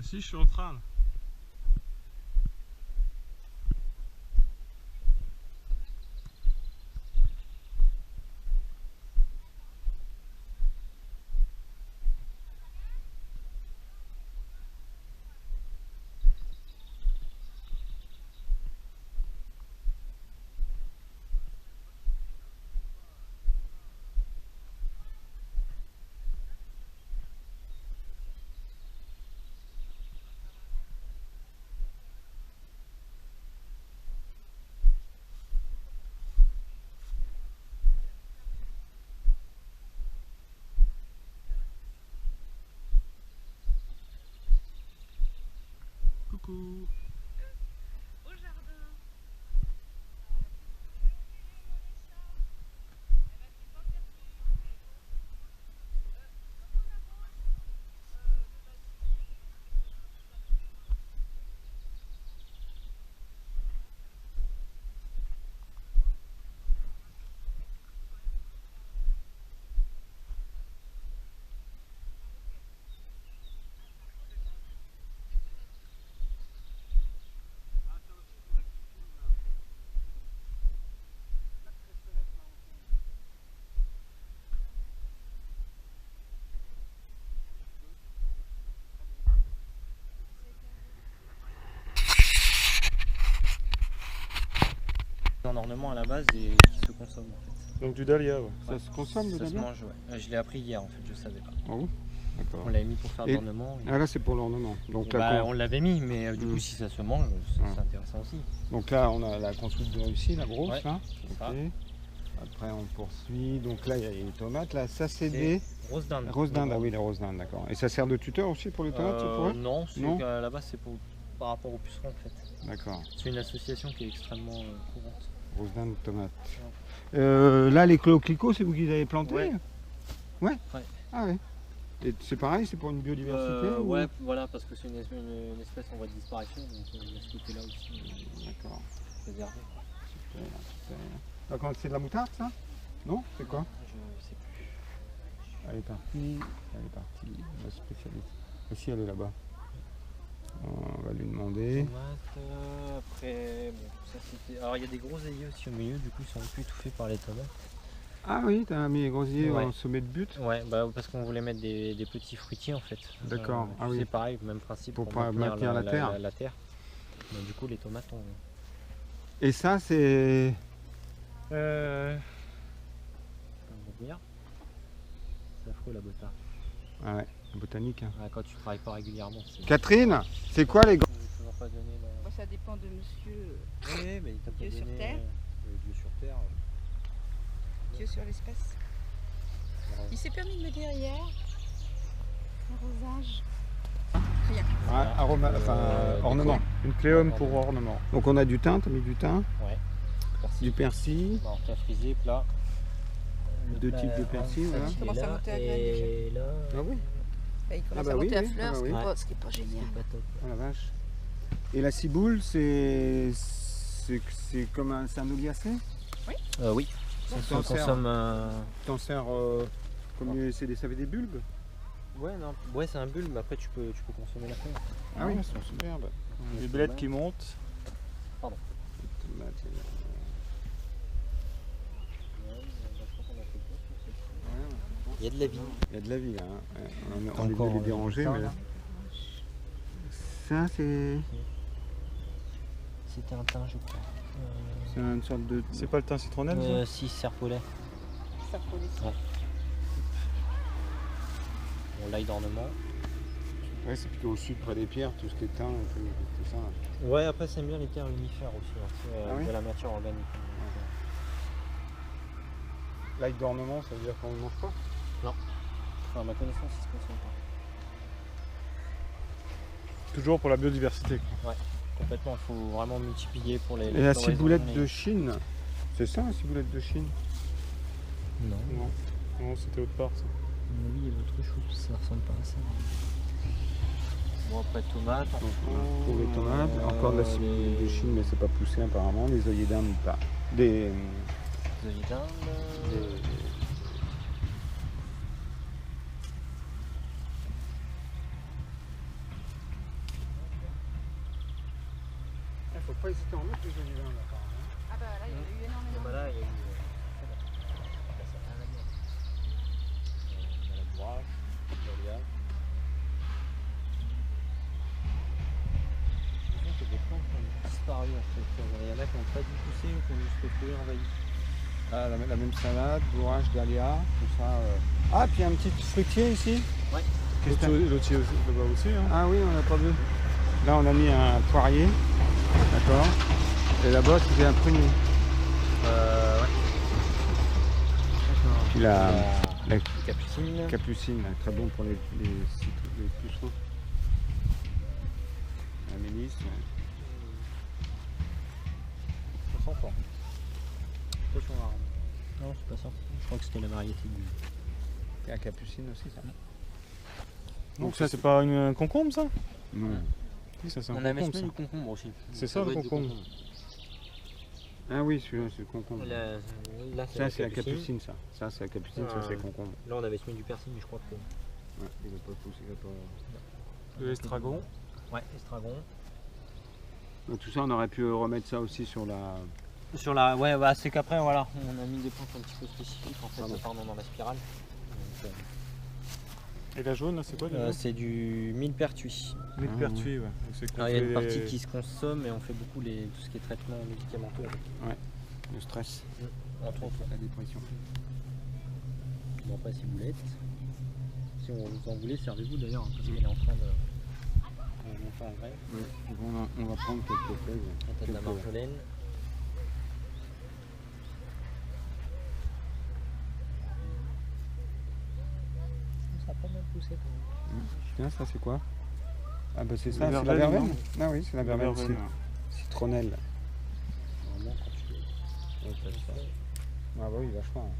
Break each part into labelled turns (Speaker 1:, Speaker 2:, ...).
Speaker 1: Ah si, je suis en train. Là. Coucou.
Speaker 2: Au jardin.
Speaker 3: En ornement à la base et qui se consomme en fait.
Speaker 1: Donc du dahlia, ouais.
Speaker 3: Ouais.
Speaker 1: Ça se consomme le
Speaker 3: Ça se
Speaker 1: dahlia?
Speaker 3: mange, ouais. Je l'ai appris hier en fait, je savais pas.
Speaker 1: Ah bon? D'accord.
Speaker 3: On l'avait mis pour faire de
Speaker 1: Et-
Speaker 3: l'ornement.
Speaker 1: Ah là c'est pour l'ornement. Donc,
Speaker 3: Et
Speaker 1: là,
Speaker 3: bah,
Speaker 1: quand-
Speaker 3: on l'avait mis, mais du coup si ça se mange, c'est
Speaker 1: Ah.
Speaker 3: intéressant aussi.
Speaker 1: Donc là on a la consulte de Russie, la grosse
Speaker 3: Ouais,
Speaker 1: là.
Speaker 3: c'est ça.
Speaker 1: Ok. Après on poursuit. Donc là il y a les tomates. Là ça c'est des
Speaker 3: Rose dinde.
Speaker 1: roses dindes. Ah oui les roses dindes, d'accord. Et ça sert de tuteur aussi pour les tomates, ça pourrait?
Speaker 3: Non,
Speaker 1: Non.
Speaker 3: là-bas c'est par rapport aux pucerons en fait.
Speaker 1: D'accord.
Speaker 3: C'est une association qui est extrêmement courante.
Speaker 1: Roses dindes, tomates. Là les coquelicots c'est vous qui les avez plantés?
Speaker 3: Ouais.
Speaker 1: Ouais.
Speaker 3: Ouais.
Speaker 1: Ah ouais. Et c'est pareil, c'est pour une biodiversité ou...
Speaker 3: Ouais, voilà, parce que c'est une espèce en voie de disparition, donc il y a ce côté-là aussi
Speaker 1: D'accord.
Speaker 3: préservé.
Speaker 1: Super, super. D'accord, c'est de la moutarde ça? Non? C'est quoi?
Speaker 3: Je sais plus.
Speaker 1: Elle est partie, la spécialiste. Ici, elle est là-bas. On va lui demander.
Speaker 3: Tomates, après, bon, ça c'était. Alors il y a des gros ailiers aussi au milieu, du coup ils sont un peu étouffés par les tomates.
Speaker 1: Ah oui, t'as mis les grosiers
Speaker 3: Ouais.
Speaker 1: au sommet de but
Speaker 3: Ouais, bah parce qu'on voulait mettre des petits fruitiers en fait.
Speaker 1: D'accord, ah oui.
Speaker 3: C'est pareil, même principe
Speaker 1: Pour pas maintenir la terre.
Speaker 3: La terre. Donc, du coup les tomates ont.
Speaker 1: Et ça, c'est...
Speaker 3: On va dire. C'est affreux la bota.
Speaker 1: Ah ouais, botanique. Hein.
Speaker 3: Ouais, quand tu travailles pas régulièrement, c'est.
Speaker 1: Catherine, c'est quoi les...
Speaker 3: Je vais toujours pas donner la.
Speaker 2: Moi, ça dépend de monsieur.
Speaker 3: Oui, mais il t'a pas
Speaker 2: Dieu sur
Speaker 3: donné,
Speaker 2: terre.
Speaker 3: Dieu sur terre.
Speaker 2: Dieu sur l'espace. Il s'est permis de me dire hier, arrosage. Rien.
Speaker 1: Ah, ornement. Une cléome pour ornement. Donc on a du thym, t'as mis du thym,
Speaker 3: Ouais. Persil.
Speaker 1: du persil.
Speaker 3: Bon, t'as frisé, plat.
Speaker 1: Deux types de persil, voilà.
Speaker 2: Il commence à monter à graines, déjà.
Speaker 3: Et là.
Speaker 1: Ah oui.
Speaker 2: Bah, il commence
Speaker 1: bah
Speaker 2: à
Speaker 1: oui,
Speaker 2: monter à
Speaker 1: oui,
Speaker 2: fleurs,
Speaker 1: ah bah
Speaker 2: ce,
Speaker 1: oui.
Speaker 2: ce qui est pas génial.
Speaker 3: C'est pas top.
Speaker 1: Oh la vache. Et la ciboule, c'est comme un, c'est un oliacée?
Speaker 3: Oui.
Speaker 1: Ça
Speaker 3: On
Speaker 1: sert.
Speaker 3: consomme.
Speaker 1: T'en sers comme ça fait des bulbes?
Speaker 3: Ouais, non. Ouais, c'est un bulbe, mais après tu peux consommer la feuille.
Speaker 1: Ah oui, elles sont superbes.
Speaker 3: Les
Speaker 1: Les
Speaker 3: tomates.
Speaker 1: belettes qui montent.
Speaker 3: Pardon.
Speaker 1: Les tomates,
Speaker 3: Il y a de la vie.
Speaker 1: il y a de la vie là. Hein. Ouais, on est
Speaker 3: Encore,
Speaker 1: venu les déranger,
Speaker 3: ça,
Speaker 1: mais
Speaker 3: là.
Speaker 1: ça c'est
Speaker 3: C'était un thym, je crois.
Speaker 1: une sorte de.
Speaker 4: C'est pas le thym citronnelle ça?
Speaker 3: Si, serpolet.
Speaker 2: Ça faut les
Speaker 3: Ouais. Bon, l'ail d'ornement.
Speaker 1: Ouais, c'est plutôt au sud près des pierres, tout ce qui est thym, tout ça.
Speaker 3: Ouais, après, c'est bien les terres unifères aussi, hein,
Speaker 1: Ah oui
Speaker 3: de la matière organique.
Speaker 1: L'ail d'ornement, ça veut dire qu'on ne mange pas?
Speaker 3: Enfin, à ma connaissance, il se consomme pas.
Speaker 4: Toujours pour la biodiversité. Quoi.
Speaker 3: Complètement, il faut vraiment multiplier pour les.
Speaker 1: Et la
Speaker 3: floraisons,
Speaker 1: ciboulette
Speaker 3: mais-
Speaker 1: de Chine, c'est ça la ciboulette de Chine?
Speaker 3: Non.
Speaker 4: Non, non c'était autre part ça.
Speaker 3: Oui, il y a d'autres choses, ça ressemble pas à ça. Bon, après, tomates.
Speaker 1: Donc on retrouve les tomates, encore de la ciboulette de Chine, mais c'est pas poussé apparemment, les œillets d'Inde pas. Des
Speaker 3: Œillets d'Inde.
Speaker 1: pas hésité à en mettre des olives là, apparemment.
Speaker 2: Ah bah là, il y a eu énormément.
Speaker 3: Bah là, il y a eu. Ça a bien. On a la bourrache, l'oléa. Il y a des plantes qui ont disparu en fait. Il y en a qui n'ont pas dû pousser ou qui ont juste retrouvé envahies.
Speaker 1: Ah, la même salade, bourrage, dahlia, tout ça. Ah, puis un petit fruitier ici.
Speaker 3: Ouais.
Speaker 4: L'autre là-bas aussi. Hein.
Speaker 1: Ah oui, on n'a pas vu. Là, on a mis un poirier. D'accord. Et là-bas, c'était un prunier.
Speaker 3: Ouais.
Speaker 1: Puis la
Speaker 3: capucine.
Speaker 1: capucine, là, très bon pour les pucerons. La mélisse.
Speaker 3: Ça sent fort. Attention à l'arbre. Non, c'est pas ça. Je crois que c'était la variété du.
Speaker 1: La capucine aussi, ça.
Speaker 4: Donc ça, c'est pas un concombre, ça?
Speaker 1: Non.
Speaker 4: Oui, ça c'est un
Speaker 3: On avait
Speaker 4: concombre,
Speaker 3: semé
Speaker 4: ça.
Speaker 3: du concombre aussi.
Speaker 4: C'est ça, le
Speaker 3: doit être du
Speaker 4: concombre.
Speaker 1: Ah oui, celui-là, c'est le concombre.
Speaker 3: Là,
Speaker 1: Ça, c'est la capucine, ça. Ça, c'est la capucine, ça, c'est le concombre.
Speaker 3: Là, on avait semé du persil, mais je crois que.
Speaker 1: Ouais, il va pas pousser, il va pas...
Speaker 4: L'estragon.
Speaker 3: Ouais, estragon.
Speaker 1: Donc, tout ça, on aurait pu remettre ça aussi sur la...
Speaker 3: Sur la. Ouais, bah, c'est qu'après, voilà, on a mis des plantes un petit peu spécifiques en fait,
Speaker 1: Pardon.
Speaker 3: pardon, dans la spirale. Donc,
Speaker 4: Et la jaune, là, c'est quoi déjà?
Speaker 3: c'est du millepertuis.
Speaker 4: Millepertuis, ouais. Donc, c'est qu'on
Speaker 3: Alors, il y a une
Speaker 4: fait
Speaker 3: partie qui se consomme et on fait beaucoup tout ce qui est traitement médicamenteux avec.
Speaker 1: Le stress,
Speaker 3: Entre autres.
Speaker 1: la dépression.
Speaker 3: Bon, après, c'est boulette. Si vous en voulez, servez-vous d'ailleurs, hein, parce qu'elle est en train de. On fait un vrai.
Speaker 1: Ouais. Donc, on va prendre quelques feuilles.
Speaker 3: Là, t'as de la marjolaine. Ça a pas mal poussé quand même.
Speaker 1: Tiens, ça, c'est quoi? Ah bah c'est
Speaker 4: La
Speaker 1: ça, c'est la
Speaker 4: verveine,
Speaker 1: verveine.
Speaker 4: non?
Speaker 1: Ah oui, c'est la verveine,
Speaker 4: verveine.
Speaker 1: citronnelle.
Speaker 3: Vraiment, quand tu ouais, t'as ça.
Speaker 1: Ah bah oui, vachement.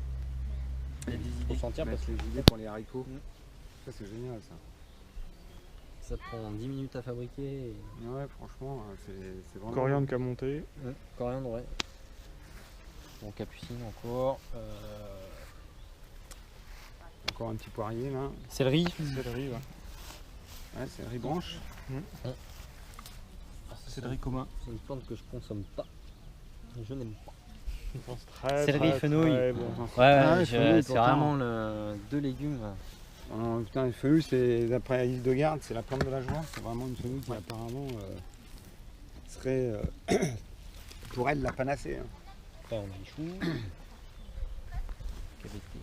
Speaker 3: Il y a des idées.
Speaker 1: Faut sentir parce que les idées pour les haricots. Ça, c'est génial, ça.
Speaker 3: Ça prend 10 minutes à fabriquer. Et...
Speaker 1: Ouais, franchement, c'est vraiment...
Speaker 4: Coriandre qui a monté.
Speaker 3: Coriandre, ouais. Bon, capucine encore.
Speaker 1: Encore un petit poirier, là.
Speaker 3: Céleri.
Speaker 4: Céleri, ouais.
Speaker 1: Ouais, c'est riz branche.
Speaker 4: Céleri commun.
Speaker 3: C'est une plante que je consomme pas. Je n'aime pas.
Speaker 4: Je pense très,
Speaker 3: Céleri,
Speaker 4: très,
Speaker 3: fenouil.
Speaker 4: très bon.
Speaker 1: Ah ouais, fenouil,
Speaker 3: c'est
Speaker 1: pourtant.
Speaker 3: vraiment deux légumes.
Speaker 1: Oh, putain, le fenouil, c'est d'après Hildegarde, c'est la plante de la joie. C'est vraiment une fenouil qui apparemment serait pour elle la panacée. Hein.
Speaker 3: Après, on a les choux. Qui avaient été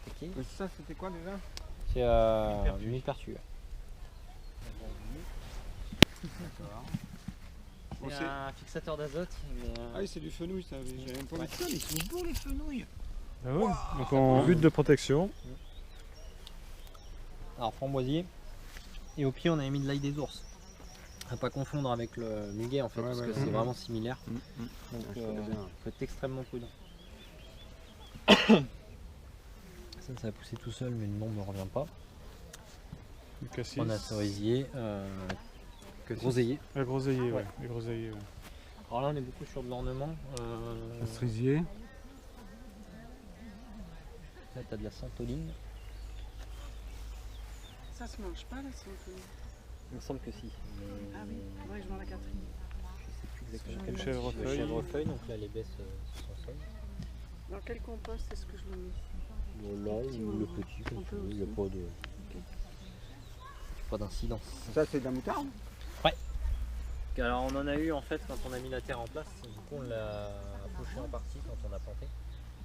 Speaker 3: piqués.
Speaker 1: Mais ça, c'était quoi déjà?
Speaker 3: C'est du millepertuis.
Speaker 1: D'accord.
Speaker 3: C'est un fixateur d'azote.
Speaker 1: Ah oui, c'est du fenouil, ça. J'avais même pas vu ça, mais ils sont beaux les fenouils.
Speaker 4: Ah ouais. Donc en but de protection.
Speaker 3: Alors framboisier. Et au pied, on avait mis de l'ail des ours. À pas confondre avec le muguet en fait, parce que c'est vraiment similaire. Donc
Speaker 1: je connais bien.
Speaker 3: faut être extrêmement prudent. Ça a poussé tout seul, mais le nom ne revient pas.
Speaker 4: Du cassis.
Speaker 3: On a cerisier, groseillier.
Speaker 4: La groseillier, ouais. Les groseilliers, ouais.
Speaker 3: Alors là, on est beaucoup sur de l'ornement.
Speaker 1: Le cerisier.
Speaker 3: Là, tu as de la santoline.
Speaker 2: Ça se mange pas là, c'est un peu.
Speaker 3: Il me semble que si.
Speaker 2: Ah oui, faudrait que je m'en la quatrième.
Speaker 3: Je sais plus exactement
Speaker 2: Le
Speaker 3: quel
Speaker 4: chèvrefeuille.
Speaker 3: Le chèvrefeuille, donc là, les baisses se consomment.
Speaker 2: Dans quel compost est-ce que je le mets?
Speaker 3: Là,
Speaker 2: petit
Speaker 3: ou
Speaker 2: ou
Speaker 3: le petit, comme
Speaker 2: un
Speaker 3: tu
Speaker 2: peu
Speaker 3: veux, il n'y a
Speaker 2: aussi.
Speaker 3: pas de. Pas d'incidence.
Speaker 1: Ça, c'est de la moutarde.
Speaker 3: Alors on en a eu en fait quand on a mis la terre en place, du coup on l'a poché en partie quand on a planté.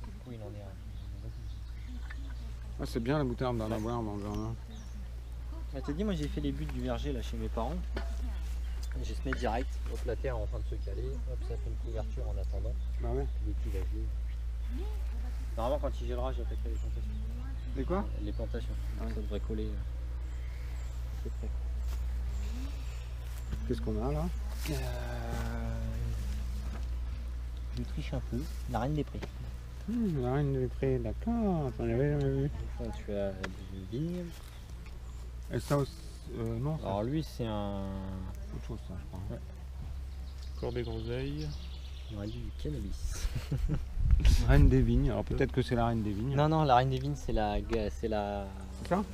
Speaker 3: Du coup il en est
Speaker 1: Ah, c'est bien la moutarde d'en avoir dans le jardin.
Speaker 3: Je t'ai dit, moi j'ai fait les buts du verger là chez mes parents. J'ai semé direct, donc la terre est en train de se caler, hop ça fait une couverture en attendant.
Speaker 1: Bah ouais.
Speaker 3: Les petits va geler. Normalement quand il gèlera j'attaquerai les plantations.
Speaker 1: C'est quoi?
Speaker 3: Les plantations,
Speaker 1: Ah ouais.
Speaker 3: ça devrait coller à peu près.
Speaker 1: Qu'est-ce qu'on a là?
Speaker 3: Je triche un peu, la reine des prés.
Speaker 1: La reine des prés, d'accord, j'en avais jamais vu.
Speaker 3: Au fond tu as des vignes.
Speaker 1: Et ça aussi, non, c'est
Speaker 3: Alors lui c'est un...
Speaker 1: autre chose ça, je crois.
Speaker 3: Ouais.
Speaker 4: Encore des groseilles.
Speaker 3: On aurait dit du cannabis.
Speaker 1: Reine des vignes, alors peut-être que c'est la reine des vignes.
Speaker 3: Non, non, la reine des vignes, c'est la.
Speaker 1: C'est ça?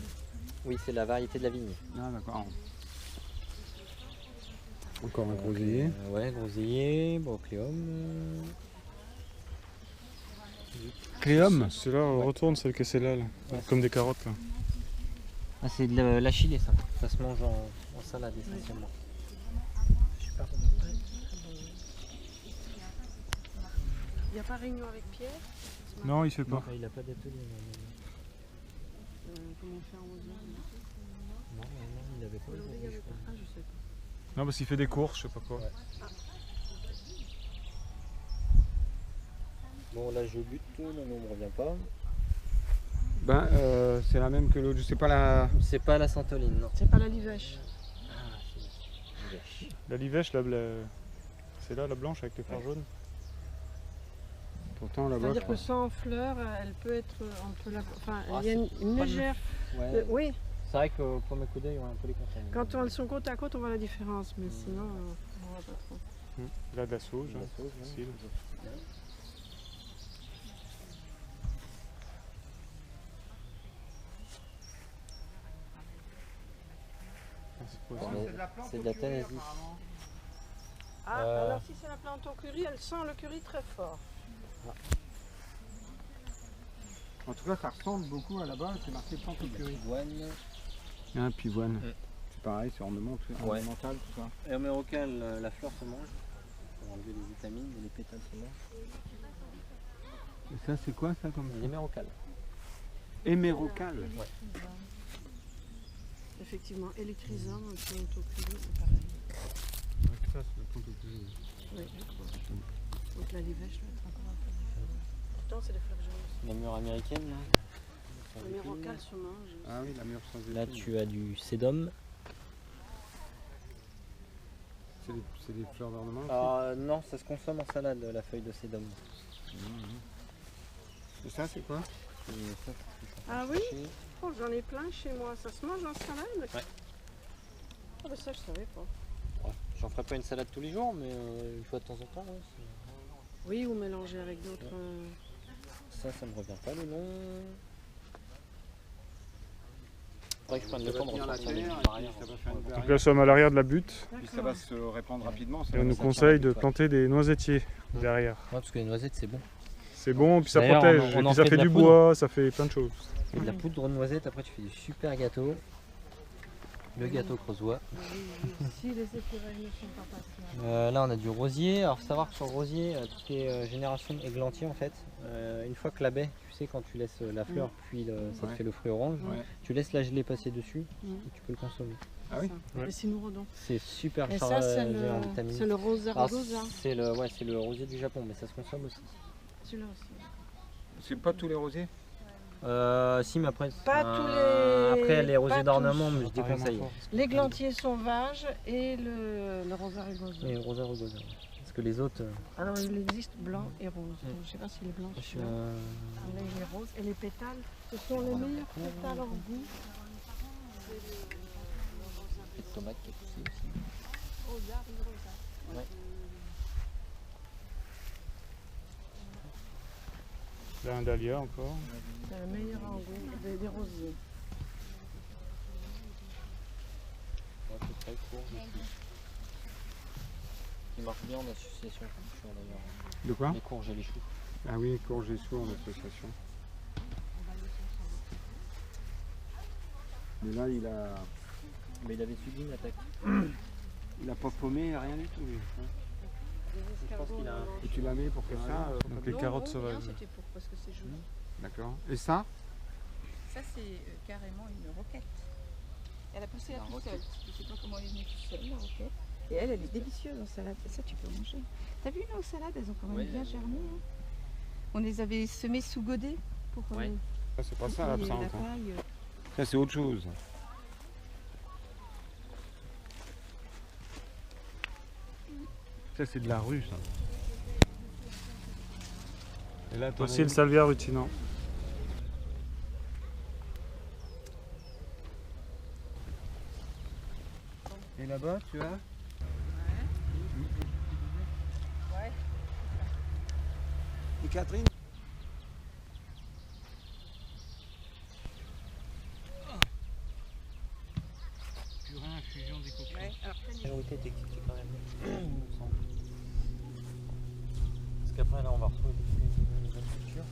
Speaker 3: Oui, c'est la variété de la vigne.
Speaker 1: Ah d'accord. Encore un
Speaker 3: Donc,
Speaker 1: groseillier.
Speaker 3: ouais, groseillier, brocléum.
Speaker 1: Cléum.
Speaker 4: C'est là, on retourne celle que c'est là, là.
Speaker 3: Ouais.
Speaker 4: Comme des carottes là.
Speaker 3: Ah, c'est de l'achillée ça. Ça se mange en salade essentiellement. Super bon.
Speaker 2: Il n'y a pas réunion avec Pierre
Speaker 4: Non, il fait pas.
Speaker 3: Il a pas d'atelier.
Speaker 2: Comment faire 11h
Speaker 3: Non, il avait pas
Speaker 2: Aujourd'hui, il y avait pas. Ah, je sais pas.
Speaker 4: Non, parce qu'il fait des courses, je sais pas quoi.
Speaker 3: Ouais. Bon, là je bute, non, on ne revient pas.
Speaker 1: Ben, c'est la même que l'autre. Je sais pas la.
Speaker 3: C'est pas la santoline, non.
Speaker 2: C'est pas la livèche.
Speaker 3: Ah, c'est gâche.
Speaker 4: La livèche, là, c'est là la blanche avec les fleurs jaunes.
Speaker 1: Pourtant là-bas.
Speaker 2: C'est-à-dire que sans fleurs, elle peut être. On peut la... Enfin,
Speaker 3: Ah,
Speaker 2: il y a une
Speaker 3: pas
Speaker 2: légère.
Speaker 3: Ouais.
Speaker 2: Oui,
Speaker 3: C'est vrai qu'au premier coup d'œil, on a un peu les contraintes.
Speaker 2: quand elles sont côte à côte, on voit la différence, mais sinon, on voit pas trop.
Speaker 4: Là, de la sauge.
Speaker 3: La
Speaker 4: hein.
Speaker 3: sauce, non.
Speaker 4: Facile. Ah, c'est quoi, ça
Speaker 3: Mais c'est de la Tennessee.
Speaker 2: Ah,
Speaker 3: Euh.
Speaker 2: alors si c'est la plante au curry, elle sent le curry très fort.
Speaker 1: En tout cas, ça ressemble beaucoup à là-bas. C'est marqué plante au curry.
Speaker 3: Pivoine.
Speaker 1: Ah, pivoine.
Speaker 3: Mm.
Speaker 1: C'est pareil, c'est ornemental, tout ça.
Speaker 3: Hémérocal, la fleur se mange. Pour enlever les vitamines et les pétales se mangent.
Speaker 1: Et ça, c'est quoi ça comme
Speaker 3: L'hémérocal.
Speaker 1: Hémérocal.
Speaker 3: Ouais.
Speaker 2: Effectivement, et les chrysomes, plante au curry, c'est pareil.
Speaker 1: Ça, c'est la plante au curry.
Speaker 2: Oui, donc la livèche, là, c'est encore un peu différent. Pourtant, c'est des fleurs jaunes.
Speaker 3: La mûre américaine, là. Sans
Speaker 2: Le
Speaker 3: épines.
Speaker 2: mérocal se mange.
Speaker 1: Ah oui, la mûre sans épines.
Speaker 3: Là, tu as du sédum.
Speaker 1: C'est des fleurs d'ornement aussi.
Speaker 3: Non, ça se consomme en salade, la feuille de sédum.
Speaker 1: Et ça, c'est quoi?
Speaker 3: Et ça, c'est
Speaker 2: Ah oui?
Speaker 3: séché.
Speaker 2: Oh, j'en ai plein chez moi. Ça se mange en salade?
Speaker 3: Ouais.
Speaker 2: Ah, bah ça, je savais pas.
Speaker 3: Ouais, j'en ferai pas une salade tous les jours, mais une fois de temps en temps. Ouais,
Speaker 2: Oui, ou mélanger avec d'autres.
Speaker 3: ça me revient pas le nom. Faudrait que je prenne le temps de retransformer par ailleurs.
Speaker 4: Donc là, nous sommes à l'arrière de la butte
Speaker 1: Puis ça va se répandre rapidement.
Speaker 4: et on nous conseille de planter des noisetiers derrière.
Speaker 3: Ouais, parce que les noisettes, c'est bon.
Speaker 4: C'est bon, puis ça
Speaker 3: D'ailleurs,
Speaker 4: protège,
Speaker 3: on
Speaker 4: et
Speaker 3: en
Speaker 4: puis ça
Speaker 3: fait
Speaker 4: fait
Speaker 3: de la
Speaker 4: du
Speaker 3: poudre.
Speaker 4: bois, ça fait plein de choses.
Speaker 3: Et de la poudre de noisette, après tu fais du super gâteau. Le gâteau creusois.
Speaker 2: Si les écureuils ne sont pas patients.
Speaker 3: Là on a du rosier. Alors faut savoir que sur le rosier, toutes les générations églantiers en fait, une fois que la baie, tu sais quand tu laisses la fleur puis ça te
Speaker 1: Ouais.
Speaker 3: fait le fruit orange,
Speaker 1: Ouais.
Speaker 3: tu laisses la gelée passer dessus
Speaker 2: Mm.
Speaker 3: et tu peux le consommer.
Speaker 1: Ah oui?
Speaker 2: Ça.
Speaker 4: Ouais.
Speaker 2: Les cynorhodons.
Speaker 3: C'est super
Speaker 2: Et
Speaker 3: chargé
Speaker 2: ça, c'est
Speaker 3: en vitamines.
Speaker 2: le rosa
Speaker 3: Alors,
Speaker 2: rugosa.
Speaker 3: c'est le rosier du Japon, mais ça se consomme aussi.
Speaker 2: Celui-là aussi.
Speaker 1: C'est pas tous les rosiers?
Speaker 3: Si, mais après,
Speaker 2: Pas tous les-
Speaker 3: après les rosiers
Speaker 2: pas
Speaker 3: d'ornement,
Speaker 2: tous.
Speaker 3: mais je déconseille.
Speaker 2: L'églantier sauvage et le rosa rugosa.
Speaker 3: Mais rosa rugosa. Parce que les autres,
Speaker 2: Alors il existe blanc et rose. Donc, je sais pas si les blancs
Speaker 3: je
Speaker 2: sont
Speaker 3: suis
Speaker 2: là. Là, il est rose. Et les pétales, ce sont les meilleurs pétales en goût.
Speaker 3: de tomate qui a poussé aussi.
Speaker 2: Rosa, rugosa.
Speaker 3: Ouais.
Speaker 4: Là, un dahlia encore.
Speaker 2: C'est le meilleur en goût des rosiers.
Speaker 3: Ouais, c'est très court aussi. Qui marche bien en association, je suis d'ailleurs.
Speaker 1: De quoi?
Speaker 3: Les courges et les choux.
Speaker 1: Ah oui, courge et choux en association. Mais là,
Speaker 3: Mais il avait subi une attaque.
Speaker 1: il a pas paumé, rien du tout. Lui.
Speaker 3: Je pense qu'il a un...
Speaker 1: Et tu l'as mis pour faire ça?
Speaker 4: Donc les
Speaker 2: Non,
Speaker 4: carottes
Speaker 2: non,
Speaker 4: sauvages.
Speaker 2: non, c'était pour parce que c'est joli.
Speaker 1: D'accord. Et ça?
Speaker 2: Ça, c'est carrément une roquette. Elle a poussé la toute seule. Je sais pas comment elle est venue toute seule, la roquette. Et elle est délicieuse en salade. Et ça, tu peux manger. T'as vu, nos salades, elles ont quand même
Speaker 3: Ouais,
Speaker 2: bien
Speaker 3: elles-
Speaker 2: germé. Hein. On les avait semées sous godet pour
Speaker 3: Ouais.
Speaker 1: Ça, c'est pas
Speaker 2: pour
Speaker 1: ça
Speaker 2: qu'il y ait
Speaker 1: l'absinthe.
Speaker 2: la
Speaker 1: hein.
Speaker 2: paille.
Speaker 1: Ça, c'est autre chose. Ça, c'est de la rue, ça. Et là, t'en
Speaker 4: Voici
Speaker 1: as
Speaker 4: le
Speaker 1: une-
Speaker 4: salvia rutinant.
Speaker 1: Et là-bas, tu as?
Speaker 2: Ouais.
Speaker 1: Et Catherine? Purin, infusion des coquilles.
Speaker 2: Ouais. Alors, t'as
Speaker 3: priorité technique quand même. Il me semble. Parce qu'après là on va retrouver des nouvelles cultures.